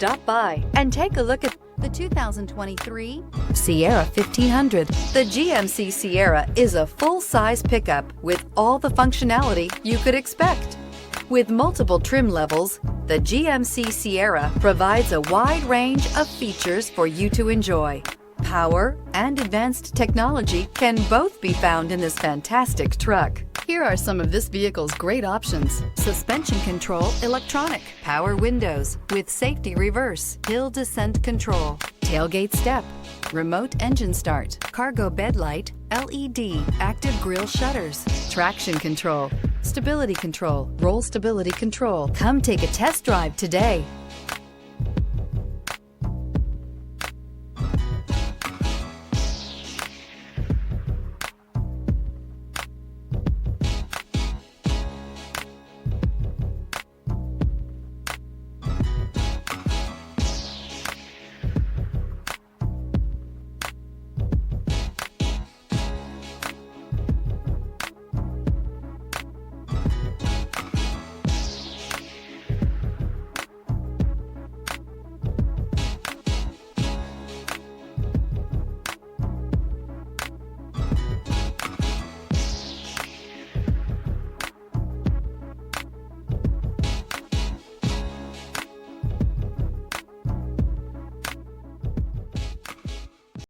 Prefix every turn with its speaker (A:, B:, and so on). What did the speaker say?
A: Stop by and take a look at the 2023 Sierra 1500. The GMC Sierra is a full-size pickup with all the functionality you could expect. With multiple trim levels, the GMC Sierra provides a wide range of features for you to enjoy. Power and advanced technology can both be found in this fantastic truck. Here are some of this vehicle's great options: suspension control electronic, power windows with safety reverse, hill descent control, tailgate step, remote engine start, cargo bed light, LED, active grille shutters, traction control, stability control, roll stability control. Come take a test drive today.